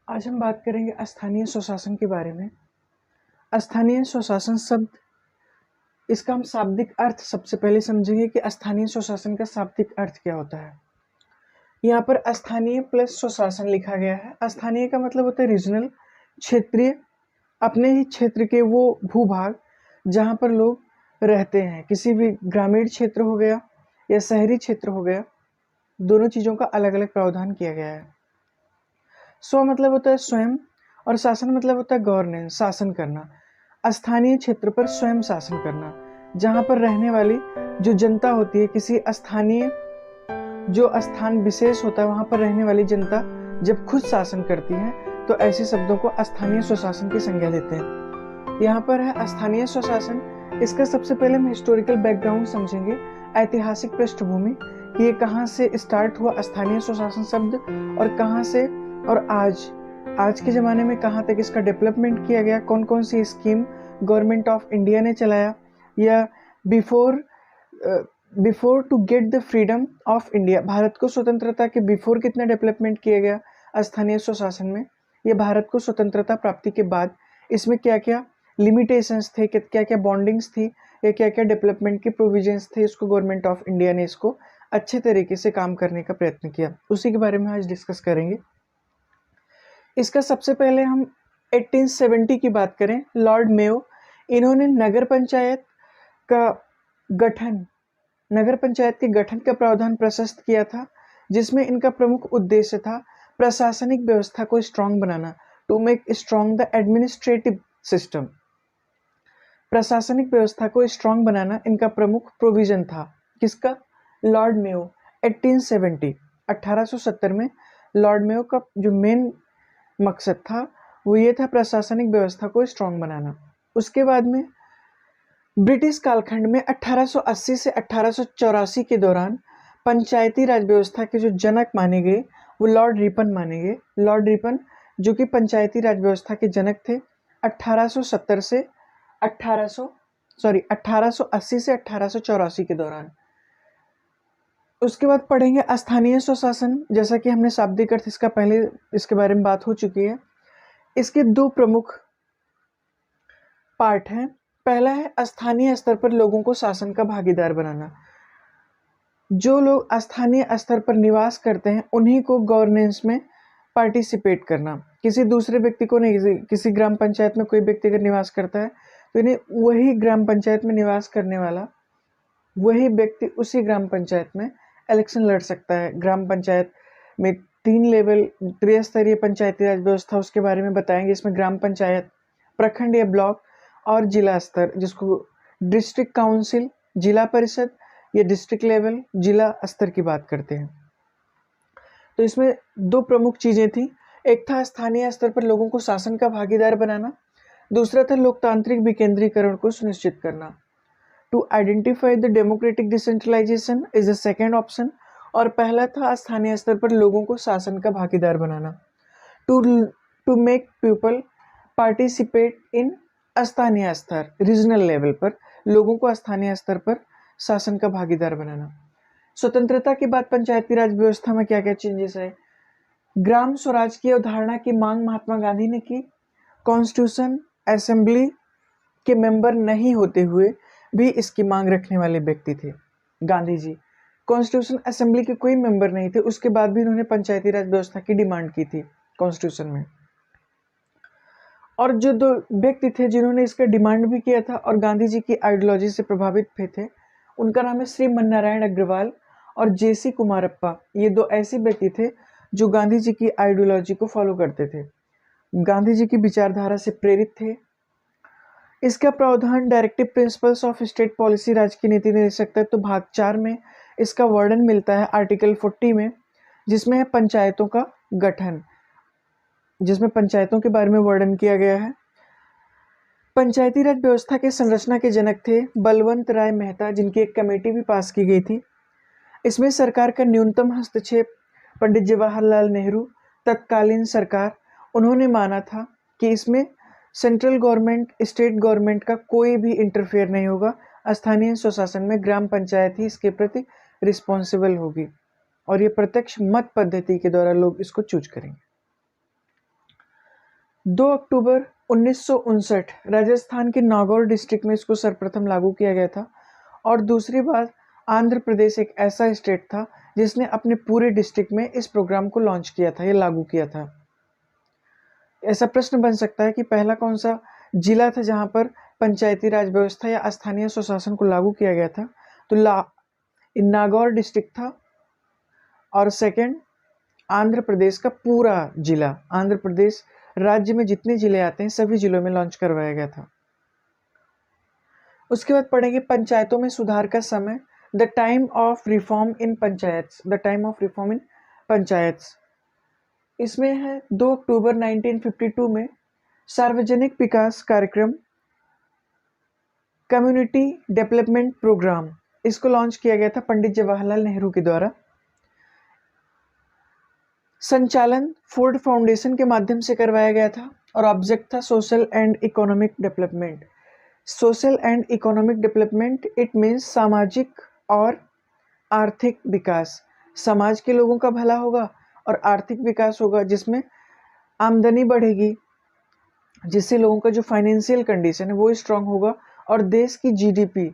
आज हम बात करेंगे स्थानीय स्वशासन के बारे में। स्थानीय स्वशासन शब्द, इसका हम शाब्दिक अर्थ सबसे पहले समझेंगे कि स्थानीय स्वशासन का शाब्दिक अर्थ क्या होता है। यहाँ पर स्थानीय प्लस स्वशासन लिखा गया है। स्थानीय का मतलब होता है रीजनल, क्षेत्रीय, अपने ही क्षेत्र के वो भूभाग जहाँ पर लोग रहते हैं। किसी भी ग्रामीण क्षेत्र हो गया या शहरी क्षेत्र हो गया, दोनों चीज़ों का अलग अलग प्रावधान किया गया है। स्व मतलब होता है स्वयं और शासन मतलब होता है गवर्नेंस, शासन करना। स्थानीय क्षेत्र पर स्वयं शासन करना, जहाँ पर रहने वाली जो जनता होती है, किसी स्थानीय जो स्थान विशेष होता है वहाँ पर रहने वाली जनता जब खुद शासन करती है तो ऐसे शब्दों को स्थानीय स्वशासन की संज्ञा देते हैं। यहाँ पर है स्थानीय स्वशासन। इसका सबसे पहले हम हिस्टोरिकल बैकग्राउंड समझेंगे, ऐतिहासिक पृष्ठभूमि कि ये कहाँ से स्टार्ट हुआ स्थानीय स्वशासन शब्द और कहाँ से और आज के ज़माने में कहाँ तक इसका डेवलपमेंट किया गया, कौन कौन सी स्कीम गवर्नमेंट ऑफ इंडिया ने चलाया, या before to get the freedom of India, Bharat को स्वतंत्रता के बिफोर कितना डेवलपमेंट किया गया स्थानीय स्वशासन में, ये भारत को स्वतंत्रता प्राप्ति के बाद इसमें क्या क्या लिमिटेशंस थे, क्या क्या बॉन्डिंग्स थी, या क्या क्या डेवलपमेंट के प्रोविजंस थे, इसको गवर्नमेंट ऑफ इंडिया ने इसको अच्छे तरीके से काम करने का प्रयत्न किया, उसी के बारे में आज डिस्कस करेंगे। इसका सबसे पहले हम 1870 की बात करें, लॉर्ड मेयो, इन्होंने नगर पंचायत के गठन का प्रावधान प्रशस्त किया था, जिसमें इनका प्रमुख उद्देश्य था प्रशासनिक व्यवस्था को स्ट्रांग बनाना, to make strong the administrative system. प्रशासनिक व्यवस्था को स्ट्रांग बनाना इनका प्रमुख प्रोविजन था। किसका? Lord Mayo. 1870 में लॉर्ड मेयो का जो मेन मकसद था वो ये था प्रशासनिक व्यवस्था को स्ट्रांग बनाना। उसके बाद में ब्रिटिश कालखंड में 1880 से 1884 के दौरान पंचायती राज व्यवस्था के जो जनक माने गए वो लॉर्ड रिपन माने गए। लॉर्ड रिपन जो कि पंचायती राज व्यवस्था के जनक थे 1880 से 1884 के दौरान। उसके बाद पढ़ेंगे स्थानीय स्वशासन। जैसा कि हमने शाब्दिक अर्थ इसका पहले इसके बारे में बात हो चुकी है। इसके दो प्रमुख पार्ट हैं। पहला है स्थानीय स्तर पर लोगों को शासन का भागीदार बनाना। जो लोग स्थानीय स्तर पर निवास करते हैं उन्हीं को गवर्नेंस में पार्टिसिपेट करना। किसी दूसरे व्यक्ति को नहीं। किसी ग्राम पंचायत में कोई व्यक्ति अगर निवास करता है तो इन्हें वही ग्राम पंचायत में निवास करने वाला वही व्यक्ति उसी ग्राम पंचायत में इलेक्शन लड़ सकता है। ग्राम पंचायत में 3 लेवल त्रिस्तरीय पंचायती राज व्यवस्था, उसके बारे में बताएंगे। इसमें ग्राम पंचायत, प्रखंड या ब्लॉक और जिला स्तर, जिसको डिस्ट्रिक्ट काउंसिल, जिला परिषद या डिस्ट्रिक्ट लेवल जिला स्तर की बात करते हैं। तो इसमें दो प्रमुख चीज़ें थी। एक था स्थानीय स्तर पर लोगों को शासन का भागीदार बनाना, दूसरा था लोकतांत्रिक विकेंद्रीकरण को सुनिश्चित करना। To identify the democratic decentralization is the second option, और पहला था स्थानीय स्तर पर लोगों को शासन का भागीदार बनाना। To make people participate in स्थानीय स्तर, रीजनल लेवल पर लोगों को स्थानीय स्तर पर शासन का भागीदार बनाना। स्वतंत्रता के बाद पंचायती राज व्यवस्था में क्या क्या चेंजेस आए? ग्राम स्वराज की अवधारणा की मांग महात्मा गांधी ने की। कॉन्स्टिट्यूशन असेंबली के मेंबर नहीं होते हुए भी इसकी मांग रखने वाले व्यक्ति थे गांधी जी। कॉन्स्टिट्यूशन असेंबली के कोई मेंबर नहीं थे, उसके बाद भी उन्होंने पंचायती राज व्यवस्था की डिमांड की थी कॉन्स्टिट्यूशन में। और जो दो व्यक्ति थे जिन्होंने इसका डिमांड भी किया था और गांधी जी की आइडियोलॉजी से प्रभावित भी थे, उनका नाम है श्री मन्नारायण अग्रवाल और जेसी कुमारप्पा। ये दो ऐसे व्यक्ति थे जो गांधी जी की आइडियोलॉजी को फॉलो करते थे, गांधी जी की विचारधारा से प्रेरित थे। इसका प्रावधान directive principles of state policy, राज्य की नीति दे सकता है, तो भाग 4 में इसका वर्णन मिलता है आर्टिकल 40 में, जिसमें है पंचायतों का गठन, जिसमें पंचायतों के बारे में वर्णन किया गया है। पंचायती राज व्यवस्था के संरचना के जनक थे बलवंत राय मेहता, जिनकी एक कमेटी भी पास की गई थी। इसमें सरकार का न्यूनतम हस्तक्षेप पंडित जवाहरलाल नेहरू, तत्कालीन सरकार, उन्होंने माना था कि इसमें सेंट्रल गवर्नमेंट, स्टेट गवर्नमेंट का कोई भी इंटरफेयर नहीं होगा। स्थानीय स्वशासन में ग्राम पंचायत ही इसके प्रति रिस्पॉन्सिबल होगी और ये प्रत्यक्ष मत पद्धति के द्वारा लोग इसको चूज करेंगे। 2 अक्टूबर 1959 राजस्थान के नागौर डिस्ट्रिक्ट में इसको सर्वप्रथम लागू किया गया था। और दूसरी बात, आंध्र प्रदेश एक ऐसा स्टेट था जिसने अपने पूरे डिस्ट्रिक्ट में इस प्रोग्राम को लॉन्च किया था, ये लागू किया था। ऐसा प्रश्न बन सकता है कि पहला कौन सा जिला था जहां पर पंचायती राज व्यवस्था या स्थानीय स्वशासन को लागू किया गया था? तो नागौर डिस्ट्रिक्ट था। और सेकंड, आंध्र प्रदेश का पूरा जिला, आंध्र प्रदेश राज्य में जितने जिले आते हैं सभी जिलों में लॉन्च करवाया गया था। उसके बाद पढ़ेंगे पंचायतों में सुधार का समय, the time of reform in panchayats, the time of reform in panchayats. इसमें है 2 अक्टूबर 1952 में सार्वजनिक विकास कार्यक्रम, कम्युनिटी डेवलपमेंट प्रोग्राम, इसको लॉन्च किया गया था पंडित जवाहरलाल नेहरू के द्वारा। संचालन फोर्ड फाउंडेशन के माध्यम से करवाया गया था और ऑब्जेक्ट था social and economic development. Social and economic development it means सामाजिक और आर्थिक विकास, समाज के लोगों का भला होगा और आर्थिक विकास होगा जिसमें आमदनी बढ़ेगी, जिससे लोगों का जो फाइनेंशियल कंडीशन है वो स्ट्रांग होगा और देश की जीडीपी,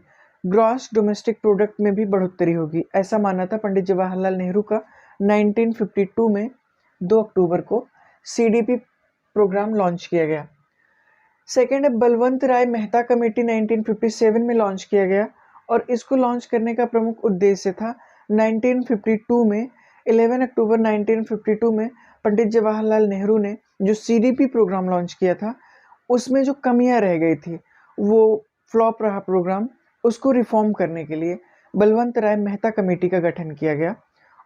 ग्रॉस डोमेस्टिक प्रोडक्ट में भी बढ़ोतरी होगी। ऐसा माना था पंडित जवाहरलाल नेहरू का 1952 में 2 अक्टूबर को सीडीपी प्रोग्राम लॉन्च किया गया। सेकेंड है बलवंत राय मेहता कमेटी, 1957 में लॉन्च किया गया और इसको लॉन्च करने का प्रमुख उद्देश्य था 1952 में 11 अक्टूबर 1952 में पंडित जवाहरलाल नेहरू ने जो सीडीपी प्रोग्राम लॉन्च किया था उसमें जो कमियां रह गई थी, वो फ्लॉप रहा प्रोग्राम, उसको रिफॉर्म करने के लिए बलवंत राय मेहता कमेटी का गठन किया गया।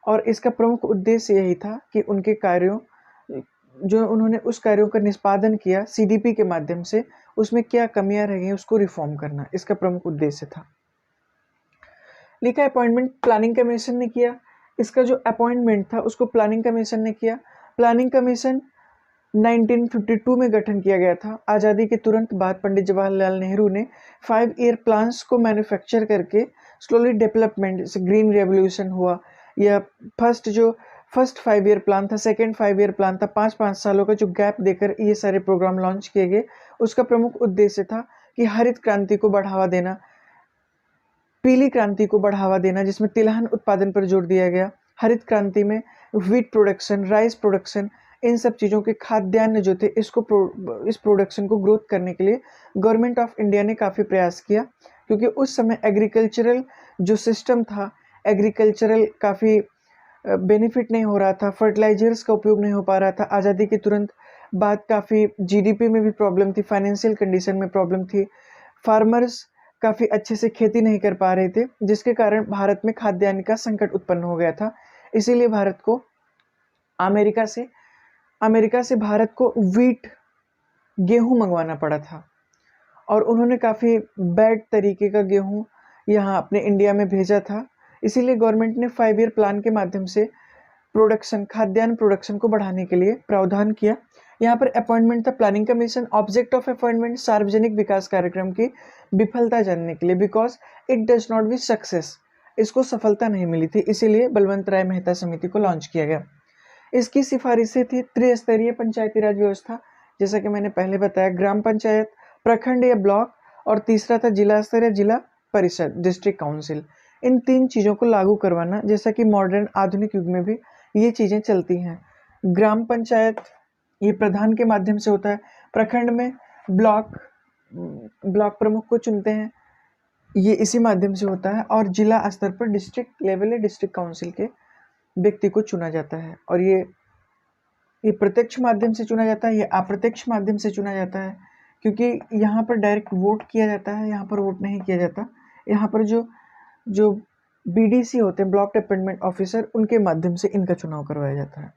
और इसका प्रमुख उद्देश्य यही था कि उनके कार्यों, जो उन्होंने उस कार्यों का निष्पादन किया सीडीपी के माध्यम से, उसमें क्या कमियां रह गई उसको रिफॉर्म करना, इसका प्रमुख उद्देश्य था। लिखा अपॉइंटमेंट प्लानिंग कमीशन ने किया, इसका जो अपॉइंटमेंट था उसको प्लानिंग कमीशन ने किया। प्लानिंग कमीशन 1952 में गठन किया गया था। आज़ादी के तुरंत बाद पंडित जवाहरलाल नेहरू ने 5 ईयर प्लान्स को मैन्युफैक्चर करके स्लोली डेवलपमेंट, जैसे ग्रीन रेवोल्यूशन हुआ या फर्स्ट 5 ईयर प्लान था, सेकेंड 5 ईयर प्लान था, 5-5 सालों का जो गैप देकर ये सारे प्रोग्राम लॉन्च किए गए। उसका प्रमुख उद्देश्य था कि हरित क्रांति को बढ़ावा देना, पीली क्रांति को बढ़ावा देना, जिसमें तिलहन उत्पादन पर जोर दिया गया। हरित क्रांति में व्हीट प्रोडक्शन, राइस प्रोडक्शन, इन सब चीज़ों के खाद्यान्न जो थे इस प्रोडक्शन को ग्रोथ करने के लिए गवर्नमेंट ऑफ इंडिया ने काफ़ी प्रयास किया, क्योंकि उस समय एग्रीकल्चरल जो सिस्टम था, एग्रीकल्चरल काफ़ी बेनिफिट नहीं हो रहा था, फर्टिलाइजर्स का उपयोग नहीं हो पा रहा था। आज़ादी के तुरंत बाद काफ़ी जीडीपी में भी प्रॉब्लम थी, फाइनेंशियल कंडीशन में प्रॉब्लम थी, फार्मर्स काफ़ी अच्छे से खेती नहीं कर पा रहे थे, जिसके कारण भारत में खाद्यान्न का संकट उत्पन्न हो गया था। इसीलिए भारत को अमेरिका से भारत को व्हीट, गेहूं मंगवाना पड़ा था और उन्होंने काफ़ी बैड तरीके का गेहूं यहाँ अपने इंडिया में भेजा था। इसीलिए गवर्नमेंट ने 5 ईयर प्लान के माध्यम से खाद्यान्न प्रोडक्शन को बढ़ाने के लिए प्रावधान किया। यहाँ पर अपॉइंटमेंट था planning commission. Object of appointment सार्वजनिक विकास कार्यक्रम की विफलता जानने के लिए, because it does not be success, इसको सफलता नहीं मिली थी, इसीलिए बलवंत राय मेहता समिति को लॉन्च किया गया। इसकी सिफारिशें थी त्रिस्तरीय पंचायती राज व्यवस्था, जैसा कि मैंने पहले बताया, ग्राम पंचायत, प्रखंड या ब्लॉक, और तीसरा था जिला स्तर या जिला परिषद, डिस्ट्रिक्ट काउंसिल। इन 3 चीज़ों को लागू करवाना, जैसा कि मॉडर्न आधुनिक युग में भी ये चीज़ें चलती हैं। ग्राम पंचायत ये प्रधान के माध्यम से होता है, प्रखंड में ब्लॉक प्रमुख को चुनते हैं, ये इसी माध्यम से होता है, और जिला स्तर पर डिस्ट्रिक्ट लेवल या डिस्ट्रिक्ट काउंसिल के व्यक्ति को चुना जाता है। और ये प्रत्यक्ष माध्यम से चुना जाता है, ये अप्रत्यक्ष माध्यम से चुना जाता है, क्योंकि यहाँ पर डायरेक्ट वोट किया जाता है, यहाँ पर वोट नहीं किया जाता। यहाँ पर जो बीडीसी होते हैं, ब्लॉक डेवलपमेंट ऑफिसर, उनके माध्यम से इनका चुनाव करवाया जाता है।